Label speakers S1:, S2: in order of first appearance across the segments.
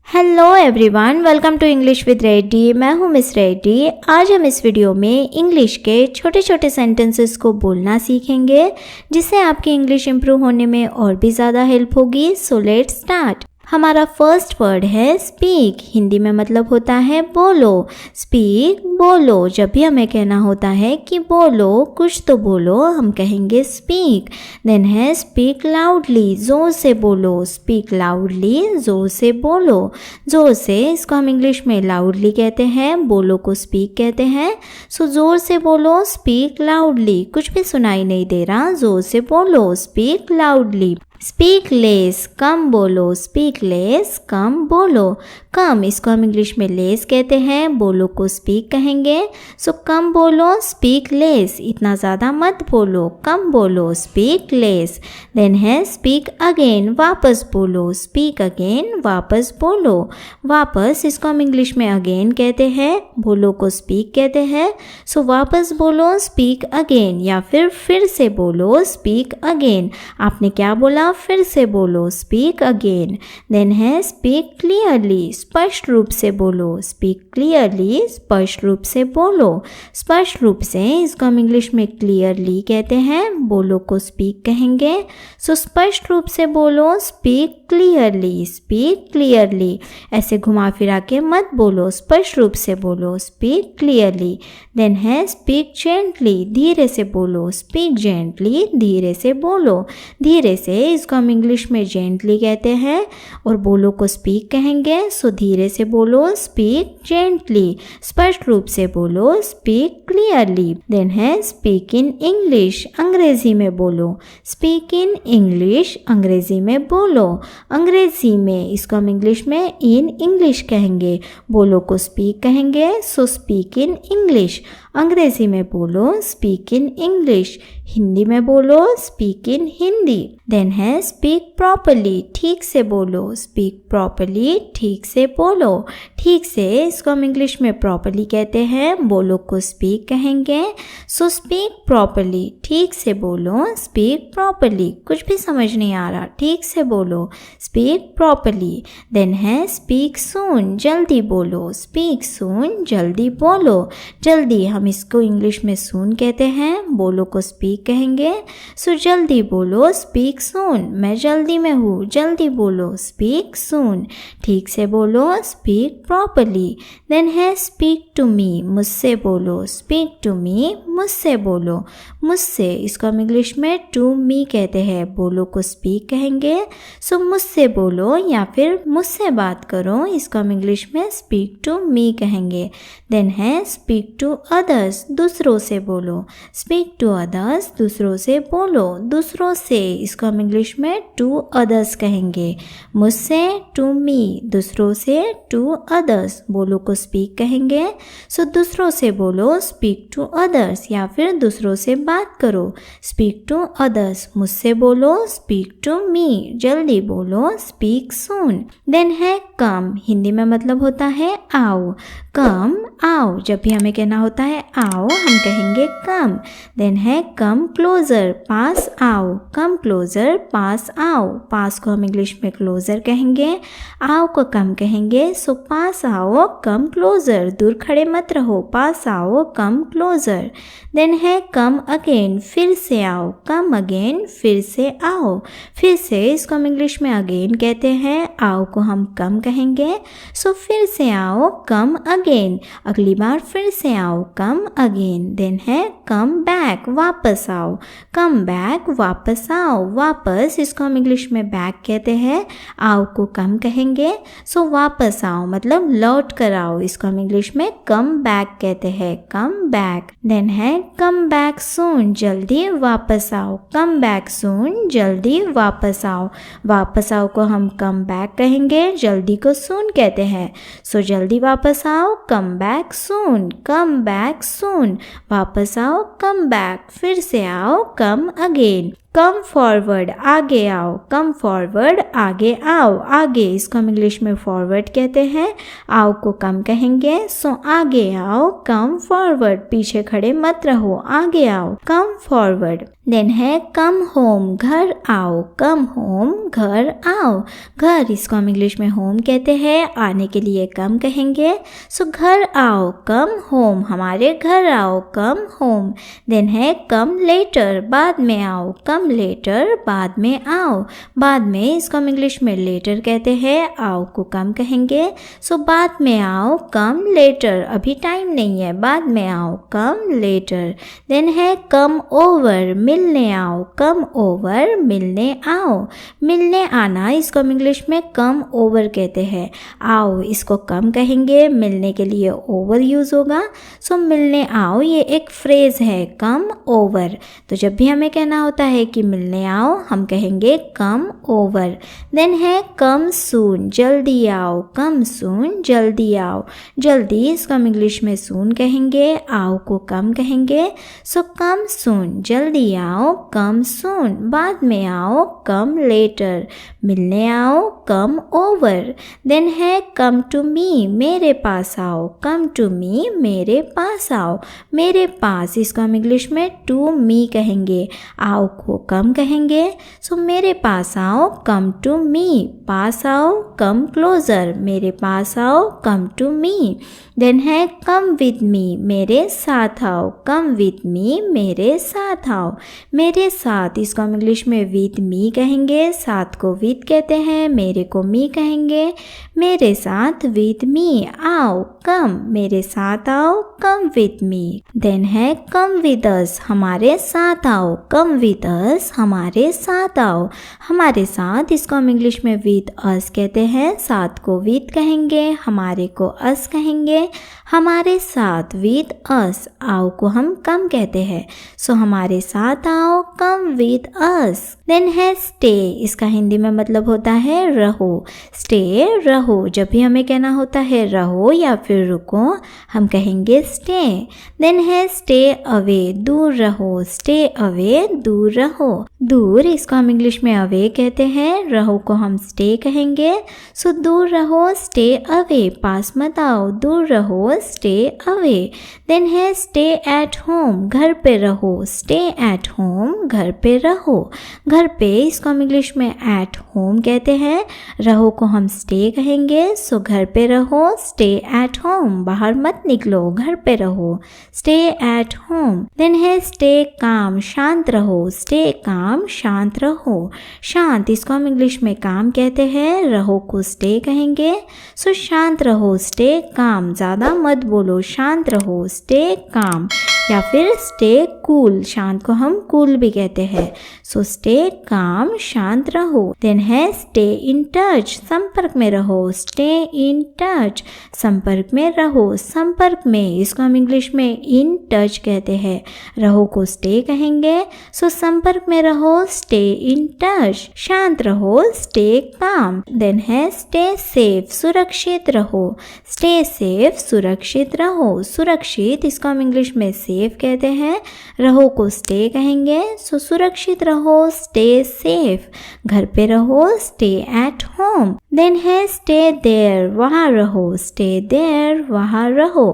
S1: Hello everyone, welcome to English with Reddy. मैं हूँ miss Reddy. आज हम इस वीडियो में इंग्लिश के छोटे छोटे सेंटेंसेस को बोलना सीखेंगे, जिससे आपकी इंग्लिश इम्प्रूव होने में और भी ज़्यादा हेल्प होगी। So let's start. हमारा फर्स्ट वर्ड है स्पीक। हिंदी में मतलब होता है बोलो। स्पीक बोलो। जब भी हमें कहना होता है कि बोलो, कुछ तो बोलो, हम कहेंगे स्पीक। देन है स्पीक लाउडली। ज़ोर से बोलो। स्पीक लाउडली, ज़ोर से बोलो। ज़ोर से, इसको हम इंग्लिश में लाउडली कहते हैं, बोलो को स्पीक कहते हैं। सो ज़ोर से बोलो, स्पीक लाउडली। कुछ भी सुनाई नहीं दे रहा, ज़ोर से बोलो, स्पीक लाउडली। स्पीक लेस, कम बोलो। स्पीक लेस, कम बोलो। कम, इसको हम इंग्लिश में लेस कहते हैं, बोलो को स्पीक कहेंगे। सो कम बोलो, स्पीक लेस। इतना ज़्यादा मत बोलो, कम बोलो, स्पीक लेस। देन है स्पीक अगेन, वापस बोलो। स्पीक अगेन, वापस बोलो। वापस, इसको हम इंग्लिश में अगेन कहते हैं, बोलो को स्पीक कहते हैं। सो वापस बोलो, स्पीक अगेन, या फिर से बोलो, स्पीक अगेन। आपने क्या बोला, फिर से बोलो, स्पीक अगेन। देन है स्पीक क्लियरली, स्पष्ट रूप से बोलो। स्पीक क्लियरली, स्पष्ट रूप से बोलो। स्पष्ट रूप से, इसको हम इंग्लिश में क्लियरली कहते हैं, बोलो को स्पीक कहेंगे। सो स्पष्ट रूप से बोलो, स्पीक क्लियरली। स्पीक क्लियरली, ऐसे घुमा फिरा के मत बोलो, स्पष्ट रूप से बोलो, स्पीक क्लियरली। देन है स्पीक जेंटली, धीरे से बोलो। स्पीक जेंटली, धीरे से बोलो। धीरे से, इसको हम इंग्लिश में जेंटली कहते हैं और बोलो को स्पीक कहेंगे। सो धीरे से बोलो, स्पीक जेंटली। स्पष्ट रूप से बोलो, स्पीक क्लियरली। देन है स्पीक इन इंग्लिश, अंग्रेजी में बोलो। स्पीक इन इंग्लिश, अंग्रेजी में बोलो। अंग्रेजी में, इसको हम इंग्लिश में इन इंग्लिश कहेंगे, बोलो को स्पीक कहेंगे। सो स्पीक इन इंग्लिश, अंग्रेजी में बोलो, स्पीक इन इंग्लिश। हिंदी में बोलो, स्पीक इन हिंदी। देन है स्पीक प्रॉपरली, ठीक से बोलो। स्पीक प्रॉपरली, ठीक से बोलो। ठीक से, इसको हम इंग्लिश में प्रॉपरली कहते हैं, बोलो को स्पीक कहेंगे। सो स्पीक प्रॉपरली, ठीक से बोलो, स्पीक प्रॉपरली। कुछ भी समझ नहीं आ रहा, ठीक से बोलो, स्पीक प्रॉपरली। देन है स्पीक सून, जल्दी बोलो। स्पीक सून, जल्दी बोलो। जल्दी, हम इसको इंग्लिश में सून कहते हैं, बोलो को स्पीक कहेंगे। सो जल्दी बोलो, स्पीक सून। मैं जल्दी में हूँ, जल्दी बोलो, स्पीक सून। ठीक से बोलो, स्पीक प्रॉपरली। देन है स्पीक टू मी, मुझसे बोलो। स्पीक टू मी, मुझसे बोलो। मुझसे, इसको हम इंग्लिश में टू मी कहते हैं, बोलो को स्पीक कहेंगे। सो मुझसे बोलो या फिर मुझसे बात करो, इसको हम इंग्लिश में स्पीक टू मी कहेंगे। देन है स्पीक टू अदर्स, दूसरों से बोलो। स्पीक टू अदर्स, दूसरों से बोलो। दूसरों से, इसको हम इंग्लिश में टू अदर्स कहेंगे। मुझसे टू मी, दूसरों से टू अदर्स, बोलो को स्पीक कहेंगे। सो दूसरों से बोलो, स्पीक टू अदर्स, या फिर दूसरों से बात करो, स्पीक टू अदर्स। मुझसे बोलो, स्पीक टू मी। जल्दी बोलो, स्पीक सून। देन है कम, हिंदी में मतलब होता है आओ। कम, आओ। जब भी हमें कहना होता है आओ, हम कहेंगे कम। देन है कम क्लोजर, पास आओ। कम क्लोजर, पास आओ। पास को हम इंग्लिश में क्लोजर कहेंगे, आओ को कम कहेंगे। सो पास आओ, कम क्लोजर। दूर खड़े मत रहो, पास आओ, कम क्लोजर। देन है कम अगेन, फिर से आओ। कम अगेन, फिर से आओ। फिर से, इसको हम इंग्लिश में अगेन कहते हैं, आओ को हम कम कहेंगे। सो फिर से आओ, कम अगेन। अगली बार फिर से आओ, कम अगेन। देन है कम बैक, वापस आओ। कम बैक, वापस आओ। वापस, इसको हम इंग्लिश में बैक कहते हैं, आओ को कम कहेंगे। सो वापस आओ मतलब लौट कर आओ, इसको हम इंग्लिश में कम बैक कहते हैं, कम बैक। देन है कम बैक सून, जल्दी वापस आओ। कम बैक सून, जल्दी वापस आओ। वापस आओ को हम कम बैक कहेंगे, जल्दी को सून कहते हैं। सो जल्दी वापस आओ, come back soon. Come back soon, वापस आओ, कम बैक। फिर से आओ, कम अगेन। कम फॉरवर्ड, आगे आओ, कम फॉरवर्ड, आगे आओ, आगे इसको हम इंग्लिश में फॉरवर्ड कहते हैं, आओ को कम कहेंगे, सो आगे आओ, कम फॉरवर्ड, पीछे खड़े मत रहो, आगे आओ, कम फॉरवर्ड। देन है कम होम, घर आओ, कम होम, घर आओ, घर इसको हम इंग्लिश में होम कहते हैं, आने के लिए कम कहेंगे, सो घर आओ, कम होम, हमारे घर आओ, कम होम। देन है कम लेटर, बाद में आओ, कम लेटर, बाद में आओ, बाद में इसको हम इंग्लिश में लेटर कहते हैं, आओ को कम कहेंगे, सो बाद में आओ, कम लेटर, अभी टाइम नहीं है, बाद में आओ, कम लेटर। देन है कम ओवर, मिलने आओ, कम ओवर, मिलने आओ, मिलने आना इसको हम इंग्लिश में कम ओवर कहते हैं, आओ इसको कम कहेंगे, मिलने के लिए ओवर यूज़ होगा, सो मिलने आओ ये एक फ्रेज़ है कम ओवर। तो जब भी हमें कहना होता है कि मिलने आओ हम कहेंगे कम ओवर। देन है कम सून, जल्दी आओ, कम सून, जल्दी आओ, जल्दी इसको हम इंग्लिश में सून कहेंगे, आओ को कम कहेंगे, सो कम सून, जल्दी आओ, कम सून, बाद में आओ, कम लेटर, मिलने आओ, कम ओवर। देन है कम टू मी, मेरे पास आओ, कम टू मी, मेरे पास आओ, मेरे पास इसको हम इंग्लिश में टू मी कहेंगे, आओ को कम कहेंगे, सो मेरे पास आओ, कम टू मी, पास आओ, कम क्लोजर, मेरे पास आओ, कम टू मी। देन है कम विद मी, मेरे साथ आओ, कम विद मी, मेरे साथ आओ, मेरे साथ इसको हम इंग्लिश में विद मी कहेंगे, साथ को विद कहते हैं, मेरे को मी कहेंगे, मेरे साथ विद मी, आओ कम, मेरे साथ आओ, कम विद मी। देन है कम विद अस, हमारे साथ आओ, कम विद अस, हमारे साथ आओ, हमारे साथ इसको हम इंग्लिश में विद अस कहते हैं, साथ को विद कहेंगे, हमारे को अस कहेंगे, हमारे साथ विद अस, आओ को हम कम कहते हैं, सो हमारे साथ आओ, कम विद अस। देन है स्टे, इसका हिंदी में मतलब होता है रहो, स्टे रहो, जब भी हमें कहना होता है रहो या फिर रुको हम कहेंगे स्टे। देन है स्टे अवे, दूर रहो, स्टे अवे, दूर रहो, दूर इसको हम इंग्लिश में अवे कहते हैं, रहो को हम स्टे कहेंगे, सो दूर रहो, स्टे अवे, पास मत आओ, दूर रहो, स्टे अवे। देन है स्टे एट होम, घर पे रहो, स्टे एट होम, घर पे रहो, घर पे इसको हम इंग्लिश में एट होम कहते हैं, रहो को हम स्टे कहेंगे, सो घर पे रहो, स्टे एट होम, बाहर मत निकलो, घर पे रहो, स्टे एट होम। देन है स्टे काम, शांत रहो, स्टे काम, शांत रहो, शांत इसको हम इंग्लिश में काम कहते हैं, रहो को स्टे कहेंगे, सो शांत रहो, स्टे काम, ज़्यादा मत बोलो, शांत रहो, स्टे काम। या फिर स्टे कूल, शांत को हम कूल भी कहते हैं, सो स्टे काम, शांत रहो। देन है स्टे इन टच, संपर्क में रहो, स्टे इन टच, संपर्क में रहो, संपर्क में इसको हम इंग्लिश में इन टच कहते हैं, रहो को स्टे कहेंगे, सो संपर्क में रहो, स्टे इन टच, शांत रहो, स्टे काम। देन है स्टे सेफ, सुरक्षित रहो, स्टे सेफ, सुरक्षित रहो, सुरक्षित इसको हम इंग्लिश में सेफ कहते हैं, रहो को स्टे कहेंगे, सो सुरक्षित रहो, स्टे सेफ, घर पे रहो, स्टे एट होम। देन है स्टे देयर, वहाँ रहो, स्टे देयर, वहाँ रहो,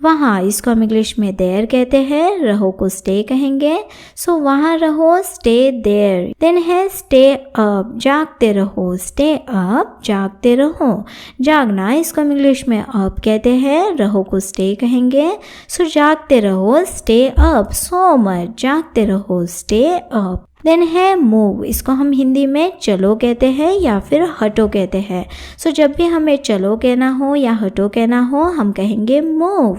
S1: वहाँ इसको हम इंग्लिश में देयर कहते हैं, रहो को स्टे कहेंगे, सो वहाँ रहो, स्टे देयर। देन है स्टे अप, जागते रहो, स्टे अप, जागते रहो, जागना इसको हम इंग्लिश में अप कहते हैं, रहो को स्टे कहेंगे, सो जागते रहो, स्टे अप, सो मच, जागते रहो, स्टे अप। देन है मूव, इसको हम हिंदी में चलो कहते हैं या फिर हटो कहते हैं, सो जब भी हमें चलो कहना हो या हटो कहना हो हम कहेंगे मूव।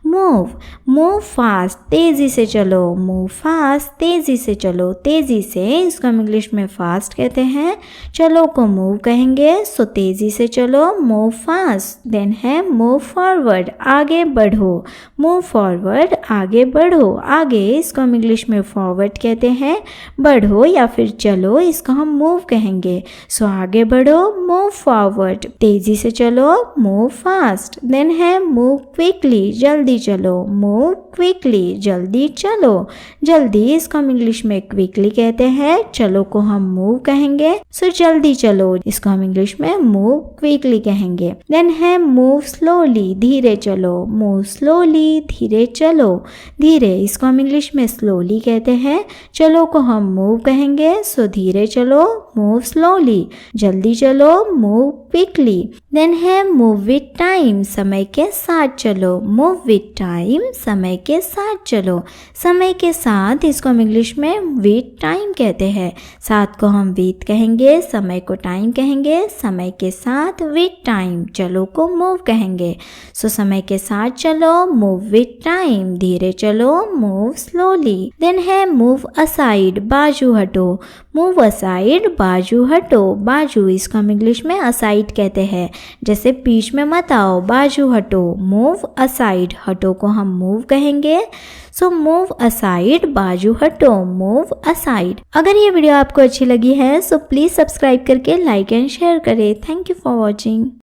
S1: मूव, मूव फास्ट, तेज़ी से चलो, मूव फास्ट, तेज़ी से चलो, तेज़ी से इसको हम इंग्लिश में फास्ट कहते हैं, चलो को मूव कहेंगे, सो तेज़ी से चलो, मूव फास्ट। देन है मूव फॉरवर्ड, आगे बढ़ो, मूव फॉरवर्ड, आगे बढ़ो, आगे इसको हम इंग्लिश में फॉरवर्ड कहते हैं, बढ़ो या फिर चलो इसको हम मूव कहेंगे, सो आगे बढ़ो, मूव फॉरवर्ड, तेज़ी से चलो, मूव फास्ट। देन है मूव क्विकली, जल्दी चलो, मूव क्विकली, जल्दी चलो। जल्दी इसको हम इंग्लिश में क्विकली कहते हैं, चलो को हम मूव कहेंगे। सो जल्दी चलो इसको हम इंग्लिश में मूव क्विकली कहेंगे। देन है मूव स्लोली, धीरे चलो। मूव स्लोली, धीरे चलो। धीरे इसको हम इंग्लिश में स्लोली कहते हैं, चलो को हम मूव कहेंगे। सो धीरे चलो, मूव स्लोली। जल्दी चलो, मूव क्विकली। देन है मूव विथ टाइम, समय के साथ चलो। मूव विथ टाइम, समय के साथ चलो। समय के साथ इसको हम इंग्लिश में विथ टाइम कहते हैं। साथ को हम विथ कहेंगे, समय को टाइम कहेंगे। समय के साथ विथ टाइम, चलो को मूव कहेंगे। सो समय के साथ चलो, मूव विथ टाइम। धीरे चलो, मूव स्लोली। देन है मूव असाइड, बाजू हटो। मूव असाइड, बाजू हटो। बाजू इसको हम इंग्लिश में असाइड कहते हैं, जैसे बीच में मत आओ, बाजू हटो। मूव असाइड, हटो को हम मूव कहेंगे। सो मूव असाइड, बाजू हटो, मूव असाइड। अगर ये वीडियो आपको अच्छी लगी है सो प्लीज़ सब्सक्राइब करके लाइक एंड शेयर करें। Thank you for watching.